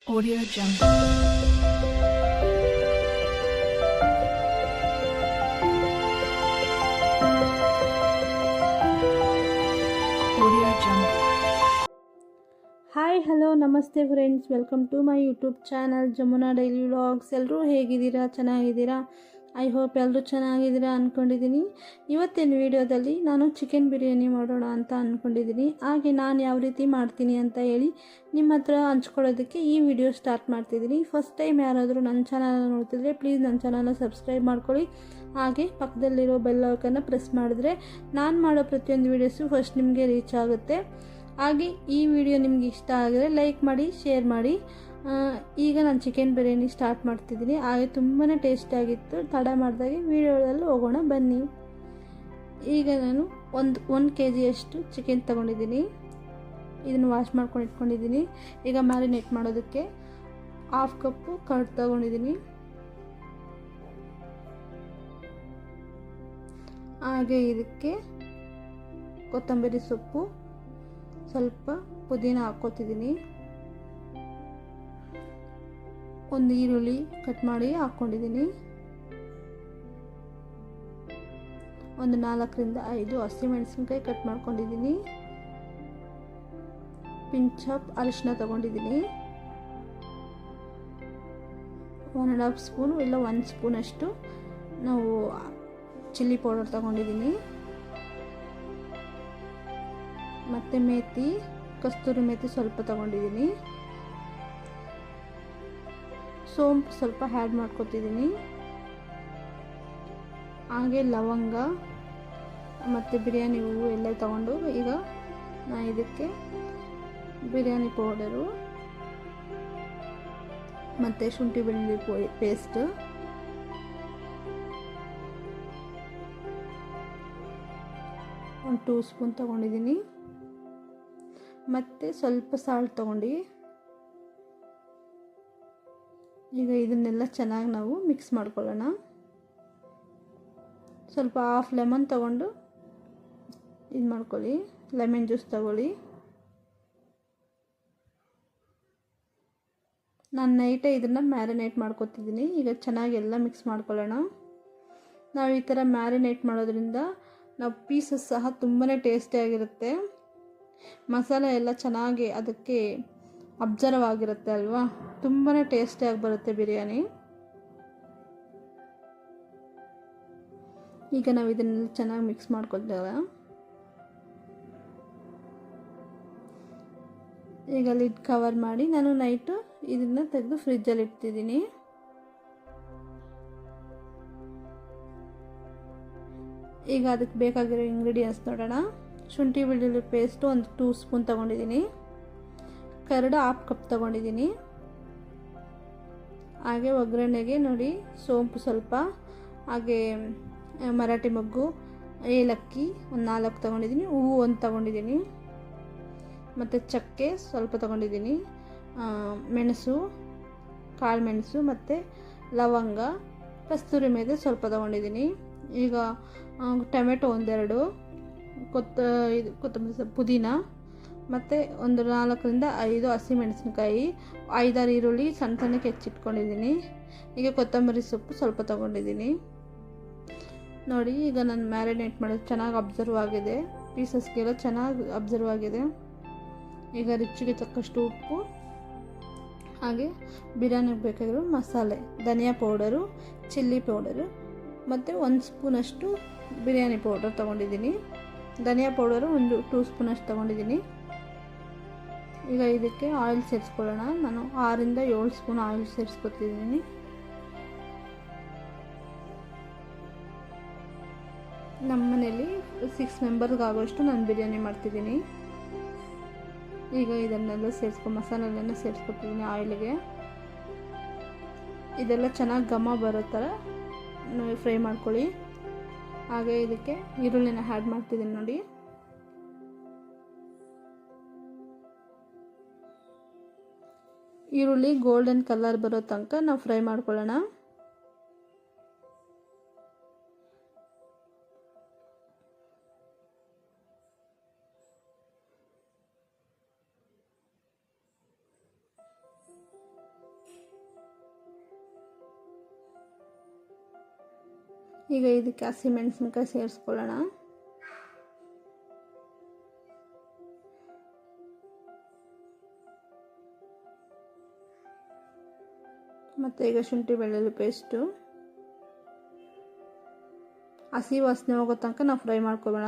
Audio Jungle. Audio Jungle. Hi hello ನಮಸ್ತೆ friends, welcome to my YouTube channel Jamuna daily vlogs. ಎಲ್ಲರೂ ಹೇಗಿದ್ದೀರಾ? ಚೆನ್ನಾಗಿದ್ದೀರಾ? I hope ಎಲ್ಲರೂ ಚೆನ್ನಾಗಿದ್ದೀರಾ ಅಂದ್ಕೊಂಡಿದ್ದೀನಿ. ಇವತ್ತಿನ ವಿಡಿಯೋದಲ್ಲಿ ನಾನು ಚಿಕನ್ ಬಿರಿಯಾನಿ ಮಾಡೋಣ ಅಂತ ಅಂದ್ಕೊಂಡಿದ್ದೀನಿ. ಹಾಗೆ ನಾನು ಯಾವ ರೀತಿ ಮಾಡ್ತೀನಿ ಅಂತ ಹೇಳಿ ನಿಮ್ಮ ಹತ್ರ ಹಂಚ್ಕೊಳ್ಳೋದಕ್ಕೆ ಈ ವಿಡಿಯೋ ಸ್ಟಾರ್ಟ್ ಮಾಡ್ತಿದ್ದೀನಿ. ಫಸ್ಟ್ ಟೈಮ್ ಯಾರಾದರೂ ನನ್ನ ಚಾನಲ್ನ ನೋಡ್ತಿದ್ರೆ ಪ್ಲೀಸ್ ನನ್ನ ಚಾನಲ್ನ ಸಬ್ಸ್ಕ್ರೈಬ್ ಮಾಡ್ಕೊಳ್ಳಿ. ಹಾಗೆ ಪಕ್ಕದಲ್ಲಿರೋ ಬೆಲ್ ಐಕನ್ನ ಪ್ರೆಸ್ ಮಾಡಿದ್ರೆ ನಾನು ಮಾಡೋ ಪ್ರತಿಯೊಂದು ವೀಡಿಯೋಸು ಫಸ್ಟ್ ನಿಮಗೆ ರೀಚ್ ಆಗುತ್ತೆ. ಹಾಗೆ ಈ ವಿಡಿಯೋ ನಿಮ್ಗೆ ಇಷ್ಟ ಆಗಿದ್ರೆ ಲೈಕ್ ಮಾಡಿ, ಶೇರ್ ಮಾಡಿ. ಈಗ ನಾನು ಚಿಕನ್ ಬಿರಿಯಾನಿ ಸ್ಟಾರ್ಟ್ ಮಾಡ್ತಿದ್ದೀನಿ. ಹಾಗೆ ತುಂಬಾ ಟೇಸ್ಟಿಯಾಗಿತ್ತು. ತಡ ಮಾಡಿದಾಗೆ ವಿಡಿಯೋದಲ್ಲಿ ಹೋಗೋಣ ಬನ್ನಿ. ಈಗ ನಾನು ಒಂದು kg ಚಿಕನ್ ತೊಗೊಂಡಿದ್ದೀನಿ. ಇದನ್ನು ವಾಶ್ ಮಾಡ್ಕೊಂಡು ಇಟ್ಕೊಂಡಿದ್ದೀನಿ. ಈಗ ಮ್ಯಾರಿನೇಟ್ ಮಾಡೋದಕ್ಕೆ 1/2 ಕಪ್ಪು ಕರ್ಡ್ ತೊಗೊಂಡಿದ್ದೀನಿ. ಹಾಗೆ ಇದಕ್ಕೆ ಕೊತ್ತಂಬರಿ ಸೊಪ್ಪು, ಸ್ವಲ್ಪ ಪುದೀನ ಹಾಕ್ಕೋತಿದ್ದೀನಿ. ಒಂದು ಈರುಳ್ಳಿ ಕಟ್ ಮಾಡಿ ಹಾಕ್ಕೊಂಡಿದ್ದೀನಿ. ಒಂದು 4ರಿಂದ 5 ಹಸಿಮೆಣಸಿನ್ಕಾಯಿ ಕಟ್ ಮಾಡ್ಕೊಂಡಿದ್ದೀನಿ. ಪಿಂಚ್ ಆಫ್ ಅರಿಶಿನ ತೊಗೊಂಡಿದ್ದೀನಿ. 1.5 ಸ್ಪೂನು ಇಲ್ಲ 1 ಸ್ಪೂನಷ್ಟು ನಾವು ಚಿಲ್ಲಿ ಪೌಡರ್ ತೊಗೊಂಡಿದ್ದೀನಿ. ಮತ್ತು ಮೇಥಿ, ಕಸ್ತೂರಿ ಮೇಥಿ ಸ್ವಲ್ಪ ತೊಗೊಂಡಿದ್ದೀನಿ. ಸೋಂಪು ಸ್ವಲ್ಪ ಆ್ಯಡ್ ಮಾಡ್ಕೊತಿದ್ದೀನಿ. ಹಾಗೆ ಲವಂಗ ಮತ್ತು ಬಿರಿಯಾನಿ ಹೂವು ಎಲ್ಲ ತೊಗೊಂಡು ಈಗ ನಾನು ಇದಕ್ಕೆ ಬಿರಿಯಾನಿ ಪೌಡರು ಮತ್ತು ಶುಂಠಿ ಬೆಳ್ಳುಳ್ಳಿ ಪೇಸ್ಟು, ಒಂದು 2 ಸ್ಪೂನ್ ತೊಗೊಂಡಿದ್ದೀನಿ. ಮತ್ತು ಸ್ವಲ್ಪ ಸಾಲ್ಟ್ ತೊಗೊಂಡು ಈಗ ಇದನ್ನೆಲ್ಲ ಚೆನ್ನಾಗಿ ನಾವು ಮಿಕ್ಸ್ ಮಾಡ್ಕೊಳ್ಳೋಣ. ಸ್ವಲ್ಪ 1/2 ಲೆಮನ್ ತೊಗೊಂಡು ಇದು ಮಾಡ್ಕೊಳ್ಳಿ, ಲೆಮನ್ ಜ್ಯೂಸ್ ತೊಗೊಳ್ಳಿ. ನಾನು ನೈಟೇ ಇದನ್ನು ಮ್ಯಾರಿನೇಟ್ ಮಾಡ್ಕೊತಿದ್ದೀನಿ. ಈಗ ಚೆನ್ನಾಗಿ ಎಲ್ಲ ಮಿಕ್ಸ್ ಮಾಡ್ಕೊಳ್ಳೋಣ. ನಾವು ಈ ಥರ ಮ್ಯಾರಿನೇಟ್ ಮಾಡೋದ್ರಿಂದ ನಾವು ಪೀಸಸ್ ಸಹ ತುಂಬಾ ಟೇಸ್ಟಿಯಾಗಿರುತ್ತೆ. ಮಸಾಲೆ ಎಲ್ಲ ಚೆನ್ನಾಗಿ ಅದಕ್ಕೆ ಅಬ್ಸರ್ವ್ ಆಗಿರುತ್ತೆ ಅಲ್ವಾ, ತುಂಬಾ ಟೇಸ್ಟಿಯಾಗಿ ಬರುತ್ತೆ ಬಿರಿಯಾನಿ. ಈಗ ನಾವು ಇದನ್ನೆಲ್ಲ ಚೆನ್ನಾಗಿ ಮಿಕ್ಸ್ ಮಾಡ್ಕೊಳ್ತೇವೆ. ಈಗ ಲಿಡ್ ಕವರ್ ಮಾಡಿ ನಾನು ನೈಟು ಇದನ್ನು ತೆಗೆದು ಫ್ರಿಜ್ಜಲ್ಲಿ ಇಡ್ತಿದ್ದೀನಿ. ಈಗ ಅದಕ್ಕೆ ಬೇಕಾಗಿರೋ ಇಂಗ್ರೀಡಿಯೆಂಟ್ಸ್ ನೋಡೋಣ. ಶುಂಠಿ ಬೆಳ್ಳುಳ್ಳಿ ಪೇಸ್ಟು ಒಂದು 2 ಸ್ಪೂನ್ ತೊಗೊಂಡಿದ್ದೀನಿ. ಕರ್ಡ್ 1/2 ಕಪ್ ತೊಗೊಂಡಿದ್ದೀನಿ. ಹಾಗೆ ಒಗ್ಗರಣೆಗೆ ನೋಡಿ ಸೋಂಪು ಸ್ವಲ್ಪ, ಹಾಗೆ ಮರಾಠಿ ಮೊಗ್ಗು, ಏಲಕ್ಕಿ ಒಂದು 4 ತೊಗೊಂಡಿದ್ದೀನಿ, ಹೂವು 1 ತೊಗೊಂಡಿದ್ದೀನಿ, ಮತ್ತು ಚಕ್ಕೆ ಸ್ವಲ್ಪ ತೊಗೊಂಡಿದ್ದೀನಿ, ಮೆಣಸು, ಕಾಳು ಮೆಣಸು ಮತ್ತು ಲವಂಗ, ಕಸ್ತೂರಿ ಮೇಥಿ ಸ್ವಲ್ಪ ತೊಗೊಂಡಿದ್ದೀನಿ. ಈಗ ಟೊಮೆಟೊ 1-2, ಕೊತ್ತಂಬರಿ ಪುದೀನ, ಮತ್ತು ಒಂದು 4ರಿಂದ 5 ಹಸಿಮೆಣಸಿನ್ಕಾಯಿ, 5-6 ಈರುಳ್ಳಿ ಸಣ್ಣ ಸಣ್ಣಕ್ಕೆ ಹೆಚ್ಚಿಟ್ಕೊಂಡಿದ್ದೀನಿ. ಈಗ ಕೊತ್ತಂಬರಿ ಸೊಪ್ಪು ಸ್ವಲ್ಪ ತೊಗೊಂಡಿದ್ದೀನಿ. ನೋಡಿ ಈಗ ನಾನು ಮ್ಯಾರಿನೇಟ್ ಮಾಡೋದು ಚೆನ್ನಾಗಿ ಅಬ್ಸರ್ವ್ ಆಗಿದೆ, ಪೀಸಸ್ಗೆಲ್ಲ ಚೆನ್ನಾಗಿ ಅಬ್ಸರ್ವ್ ಆಗಿದೆ. ಈಗ ರುಚಿಗೆ ತಕ್ಕಷ್ಟು ಉಪ್ಪು, ಹಾಗೆ ಬಿರಿಯಾನಿಗೆ ಬೇಕಾಗಿರೋ ಮಸಾಲೆ, ಧನಿಯಾ ಪೌಡರು, ಚಿಲ್ಲಿ ಪೌಡರು ಮತ್ತು 1 ಸ್ಪೂನಷ್ಟು ಬಿರಿಯಾನಿ ಪೌಡರ್ ತೊಗೊಂಡಿದ್ದೀನಿ. ಧನಿಯಾ ಪೌಡರು ಒಂದು 2 ಸ್ಪೂನಷ್ಟು ತೊಗೊಂಡಿದ್ದೀನಿ. ಈಗ ಇದಕ್ಕೆ ಆಯಿಲ್ ಸೇರಿಸ್ಕೊಳ್ಳೋಣ. ನಾನು 6ರಿಂದ 7 ಸ್ಪೂನ್ ಆಯಿಲ್ ಸೇರಿಸ್ಕೊತಿದ್ದೀನಿ. ನಮ್ಮ ಮನೇಲಿ 6 ಮೆಂಬರ್ಗೆ ಆಗೋಷ್ಟು ನಾನು ಬಿರಿಯಾನಿ ಮಾಡ್ತಿದ್ದೀನಿ. ಈಗ ಇದನ್ನೆಲ್ಲ ಮಸಾಲೆಲ್ಲ ಸೇರಿಸ್ಕೊತಿದ್ದೀನಿ ಆಯಿಲ್ಗೆ. ಇದೆಲ್ಲ ಚೆನ್ನಾಗಿ ಘಮ ಬರೋ ಥರ ಫ್ರೈ ಮಾಡ್ಕೊಳ್ಳಿ. ಹಾಗೆ ಇದಕ್ಕೆ ಈರುಳ್ಳಿನ ಆ್ಯಡ್ ಮಾಡ್ತಿದ್ದೀನಿ ನೋಡಿ. ಈರುಳ್ಳಿ ಗೋಲ್ಡನ್ ಕಲರ್ ಬರೋ ತನಕ ನಾವು ಫ್ರೈ ಮಾಡ್ಕೊಳ್ಳೋಣ. ಈಗ ಇದಕ್ಕೆ ಹಸಿಮೆಣಸಿನ್ಕಾಯಿ ಸೇರಿಸ್ಕೊಳ್ಳೋಣ. ಮತ್ತು ಈಗ ಶುಂಠಿ ಬೆಳ್ಳುಳ್ಳಿ ಪೇಸ್ಟು ಹಸಿ ವಾಸನೆ ಹೋಗೋ ತನಕ ನಾವು ಫ್ರೈ ಮಾಡ್ಕೊಳ್ಳೋಣ.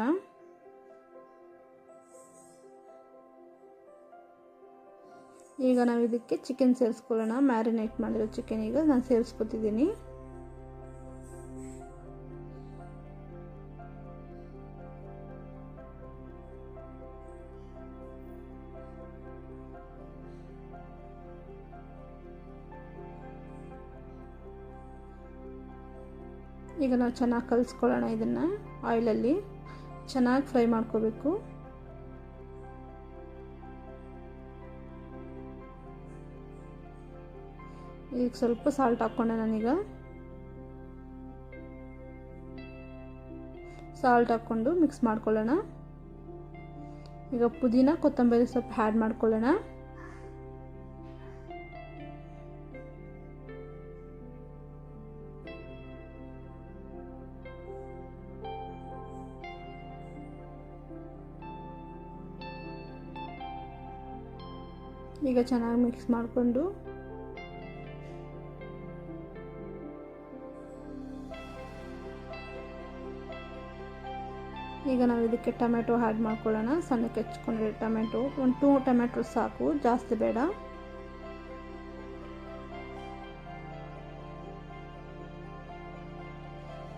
ಈಗ ನಾವು ಇದಕ್ಕೆ ಚಿಕನ್ ಸೇರಿಸ್ಕೊಳ್ಳೋಣ. ಮ್ಯಾರಿನೇಟ್ ಮಾಡಿರೋ ಚಿಕನ್ ಈಗ ನಾನು ಸೇರಿಸ್ಕೊತಿದ್ದೀನಿ. ಈಗ ನಾವು ಚೆನ್ನಾಗಿ ಕಲಿಸ್ಕೊಳ್ಳೋಣ. ಇದನ್ನು ಆಯಿಲಲ್ಲಿ ಚೆನ್ನಾಗಿ ಫ್ರೈ ಮಾಡ್ಕೋಬೇಕು. ಈಗ ಸ್ವಲ್ಪ ಸಾಲ್ಟ್ ಹಾಕ್ಕೊಂಡೆ ನಾನೀಗ. ಸಾಲ್ಟ್ ಹಾಕ್ಕೊಂಡು ಮಿಕ್ಸ್ ಮಾಡ್ಕೊಳ್ಳೋಣ. ಈಗ ಪುದೀನ ಕೊತ್ತಂಬರಿ ಸೊಪ್ಪು ಆ್ಯಡ್ ಮಾಡ್ಕೊಳ್ಳೋಣ. ಈಗ ಚೆನ್ನಾಗಿ ಮಿಕ್ಸ್ ಮಾಡಿಕೊಂಡು ಈಗ ನಾವು ಇದಕ್ಕೆ ಟೊಮೆಟೊ ಆ್ಯಡ್ ಮಾಡ್ಕೊಳ್ಳೋಣ. ಸಣ್ಣಕ್ಕೆ ಹೆಚ್ಚಿಕೊಂಡಿರೋ ಟೊಮೆಟೊ, ಒಂದು 2 ಟೊಮೆಟೊ ಸಾಕು, ಜಾಸ್ತಿ ಬೇಡ.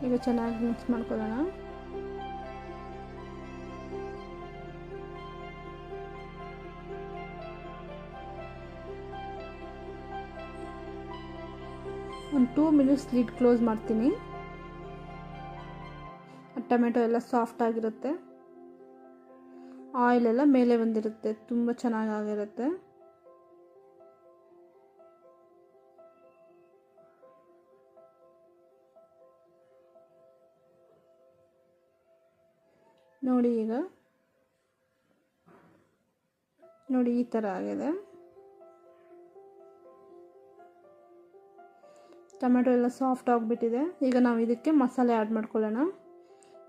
ಈಗ ಚೆನ್ನಾಗಿ ಮಿಕ್ಸ್ ಮಾಡ್ಕೊಳ್ಳೋಣ. ಒಂದು 2 ಮಿನಿಟ್ಸ್ ಲಿಡ್ ಕ್ಲೋಸ್ ಮಾಡ್ತೀನಿ. ಟೊಮೆಟೊ ಎಲ್ಲ ಸಾಫ್ಟ್ ಆಗಿರುತ್ತೆ, ಆಯಿಲ್ ಎಲ್ಲ ಮೇಲೆ ಬಂದಿರುತ್ತೆ, ತುಂಬ ಚೆನ್ನಾಗಿರುತ್ತೆ. ನೋಡಿ ಈಗ ನೋಡಿ ಈ ಥರ ಆಗಿದೆ. ಟೊಮೆಟೊ ಎಲ್ಲ ಸಾಫ್ಟ್ ಆಗಿಬಿಟ್ಟಿದೆ. ಈಗ ನಾವು ಇದಕ್ಕೆ ಮಸಾಲೆ ಆ್ಯಡ್ ಮಾಡ್ಕೊಳ್ಳೋಣ.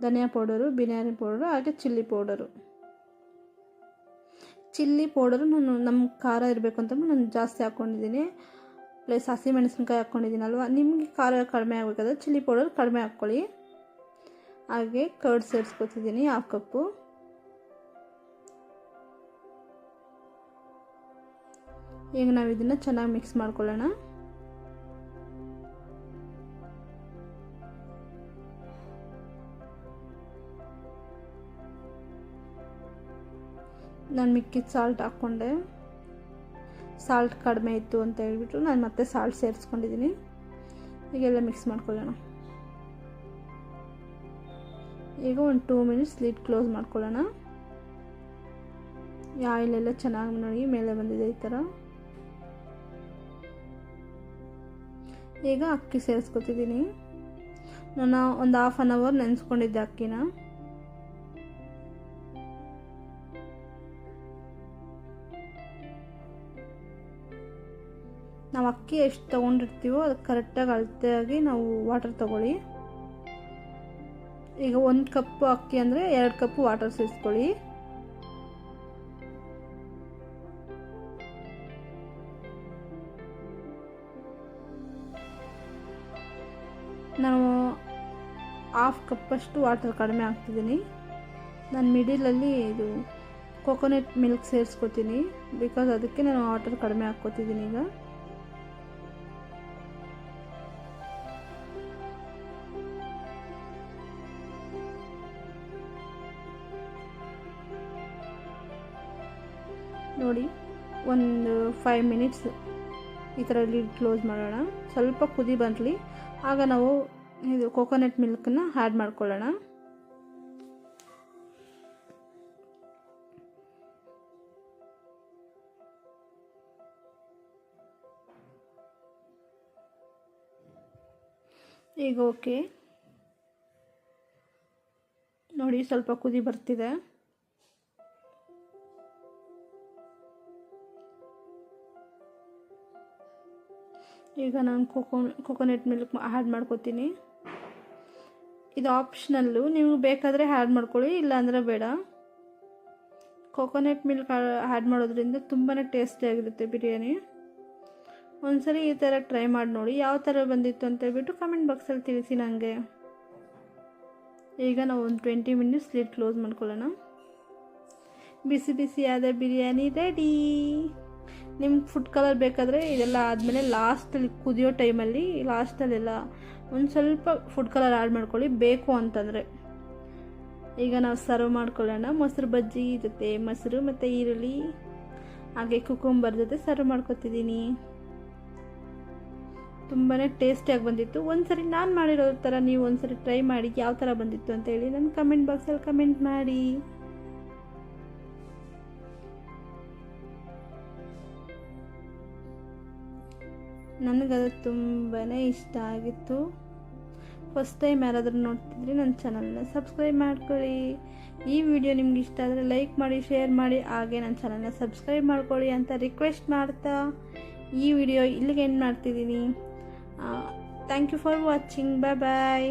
ಧನಿಯಾ ಪೌಡರು, ಬಿರಿಯಾನಿ ಪೌಡರು, ಹಾಗೆ ಚಿಲ್ಲಿ ಪೌಡರು. ಚಿಲ್ಲಿ ಪೌಡರು ನಾನು ನಮ್ಮ ಖಾರ ಇರಬೇಕು ಅಂತ ನಾನು ಜಾಸ್ತಿ ಹಾಕ್ಕೊಂಡಿದ್ದೀನಿ, ಪ್ಲಸ್ ಹಸಿಮೆಣಸಿನ್ಕಾಯಿ ಹಾಕ್ಕೊಂಡಿದ್ದೀನಲ್ವ. ನಿಮಗೆ ಖಾರ ಕಡಿಮೆ ಆಗಬೇಕಾದ್ರೆ ಚಿಲ್ಲಿ ಪೌಡರ್ ಕಡಿಮೆ ಹಾಕ್ಕೊಳ್ಳಿ. ಹಾಗೆ ಕರ್ಡ್ ಸೇರಿಸ್ಕೊತಿದ್ದೀನಿ 1/2 ಕಪ್ಪು. ಈಗ ನಾವು ಇದನ್ನು ಚೆನ್ನಾಗಿ ಮಿಕ್ಸ್ ಮಾಡ್ಕೊಳ್ಳೋಣ. ನಾನು ಮಿಕ್ಕಿದ ಸಾಲ್ಟ್ ಹಾಕ್ಕೊಂಡೆ. ಸಾಲ್ಟ್ ಕಡಿಮೆ ಇತ್ತು ಅಂತ ಹೇಳ್ಬಿಟ್ಟು ನಾನು ಮತ್ತೆ ಸಾಲ್ಟ್ ಸೇರಿಸ್ಕೊಂಡಿದ್ದೀನಿ. ಈಗೆಲ್ಲ ಮಿಕ್ಸ್ ಮಾಡ್ಕೊಳ್ಳೋಣ. ಈಗ ಒಂದು 2 ಮಿನಿಟ್ಸ್ ಲಿಡ್ ಕ್ಲೋಸ್ ಮಾಡ್ಕೊಳ್ಳೋಣ. ಈ ಆಯಿಲೆಲ್ಲ ಚೆನ್ನಾಗಿ ನೋಡಿ ಮೇಲೆ ಬಂದಿದೆ ಈ ಥರ. ಈಗ ಅಕ್ಕಿ ಸೇರಿಸ್ಕೊತಿದ್ದೀನಿ. ನಾನು ಒಂದು 1/2 hour ನೆನೆಸ್ಕೊಂಡಿದ್ದೆ ಅಕ್ಕಿನ. ನಾವು ಅಕ್ಕಿ ಎಷ್ಟು ತೊಗೊಂಡಿರ್ತೀವೋ ಅದಕ್ಕೆ ಕರೆಕ್ಟಾಗಿ ಅಳತೆಯಾಗಿ ನಾವು ವಾಟರ್ ತೊಗೊಳ್ಳಿ. ಈಗ 1 ಕಪ್ ಅಕ್ಕಿ ಅಂದರೆ 2 ಕಪ್ ವಾಟರ್ ಸೇರಿಸ್ಕೊಳ್ಳಿ. ನಾನು 1/2 ಕಪ್ಪಷ್ಟು ವಾಟರ್ ಕಡಿಮೆ ಹಾಕ್ತಿದ್ದೀನಿ. ನಾನು ಮಿಡಿಲಲ್ಲಿ ಇದು ಕೋಕೋನಟ್ ಮಿಲ್ಕ್ ಸೇರಿಸ್ಕೊತೀನಿ, ಬಿಕಾಸ್ ಅದಕ್ಕೆ ನಾನು ವಾಟರ್ ಕಡಿಮೆ ಹಾಕ್ಕೊತಿದ್ದೀನಿ. ಈಗ ನೋಡಿ ಒಂದು 5 ಮಿನಿಟ್ಸ್ ಈ ಥರ ಲಿಡ್ ಕ್ಲೋಸ್ ಮಾಡೋಣ. ಸ್ವಲ್ಪ ಕುದಿ ಬರಲಿ, ಆಗ ನಾವು ಇದು ಕೋಕೋನಟ್ ಮಿಲ್ಕನ್ನು ಆ್ಯಡ್ ಮಾಡ್ಕೊಳ್ಳೋಣ. ಈಗ ಓಕೆ ನೋಡಿ, ಸ್ವಲ್ಪ ಕುದಿ ಬರ್ತಿದೆ. ಈಗ ನಾನು ಕೋಕೋನಟ್ ಮಿಲ್ಕ್ ಆ್ಯಡ್ ಮಾಡ್ಕೊತೀನಿ. ಇದು ಆಪ್ಷನಲ್ಲು, ನೀವು ಬೇಕಾದರೆ ಆ್ಯಡ್ ಮಾಡ್ಕೊಳ್ಳಿ, ಇಲ್ಲಾಂದರೆ ಬೇಡ. ಕೋಕೋನಟ್ ಮಿಲ್ಕ್ ಆ್ಯಡ್ ಮಾಡೋದ್ರಿಂದ ತುಂಬಾ ಟೇಸ್ಟಿಯಾಗಿರುತ್ತೆ ಬಿರಿಯಾನಿ. ಒಂದ್ಸರಿ ಈ ಥರ ಟ್ರೈ ಮಾಡಿ ನೋಡಿ, ಯಾವ ಥರ ಬಂದಿತ್ತು ಅಂತೇಳ್ಬಿಟ್ಟು ಕಮೆಂಟ್ ಬಾಕ್ಸಲ್ಲಿ ತಿಳಿಸಿ ನನಗೆ. ಈಗ ನಾವು ಒಂದು 20 ಮಿನಿಟ್ಸ್ ಲಿಡ್ ಕ್ಲೋಸ್ ಮಾಡ್ಕೊಳ್ಳೋಣ. ಬಿಸಿ ಬಿಸಿಯಾದ ಬಿರಿಯಾನಿ ರೆಡಿ. ನಿಮ್ಗೆ ಫುಡ್ ಕಲರ್ ಬೇಕಾದರೆ ಇದೆಲ್ಲ ಆದಮೇಲೆ ಲಾಸ್ಟಲ್ಲಿ ಕುದಿಯೋ ಟೈಮಲ್ಲಿ ಲಾಸ್ಟಲ್ಲೆಲ್ಲ ಒಂದು ಸ್ವಲ್ಪ ಫುಡ್ ಕಲರ್ ಆ್ಯಡ್ ಮಾಡ್ಕೊಳ್ಳಿ ಬೇಕು ಅಂತಂದರೆ. ಈಗ ನಾವು ಸರ್ವ್ ಮಾಡ್ಕೊಳ್ಳೋಣ. ಮೊಸರು ಬಜ್ಜಿ ಜೊತೆ ಮೊಸರು ಮತ್ತು ಈರುಳ್ಳಿ ಹಾಗೆ ಕುಕುಂಬರ್ ಜೊತೆ ಸರ್ವ್ ಮಾಡ್ಕೊತಿದ್ದೀನಿ. ತುಂಬಾ ಟೇಸ್ಟಿಯಾಗಿ ಬಂದಿತ್ತು. ಒಂದ್ಸರಿ ನಾನು ಮಾಡಿರೋ ಥರ ನೀವು ಒಂದ್ಸರಿ ಟ್ರೈ ಮಾಡಿ ಯಾವ ಥರ ಬಂದಿತ್ತು ಅಂತೇಳಿ ನನ್ನ ಕಮೆಂಟ್ ಬಾಕ್ಸಲ್ಲಿ ಕಮೆಂಟ್ ಮಾಡಿ. ನನಗದು ತುಂಬಾ ಇಷ್ಟ ಆಗಿತ್ತು. ಫಸ್ಟ್ ಟೈಮ್ ಯಾರಾದರೂ ನೋಡ್ತಿದ್ರೆ ನನ್ನ ಚಾನಲ್ನ ಸಬ್ಸ್ಕ್ರೈಬ್ ಮಾಡ್ಕೊಳ್ಳಿ. ಈ ವಿಡಿಯೋ ನಿಮ್ಗೆ ಇಷ್ಟ ಆದರೆ ಲೈಕ್ ಮಾಡಿ, ಶೇರ್ ಮಾಡಿ, ಹಾಗೆ ನನ್ನ ಚಾನಲ್ನ ಸಬ್ಸ್ಕ್ರೈಬ್ ಮಾಡ್ಕೊಳ್ಳಿ ಅಂತ ರಿಕ್ವೆಸ್ಟ್ ಮಾಡ್ತಾ ಈ ವಿಡಿಯೋ ಇಲ್ಲಿಗೆ ಎಂಡ್ ಮಾಡ್ತಿದ್ದೀನಿ. Thank you for watching. Bye bye.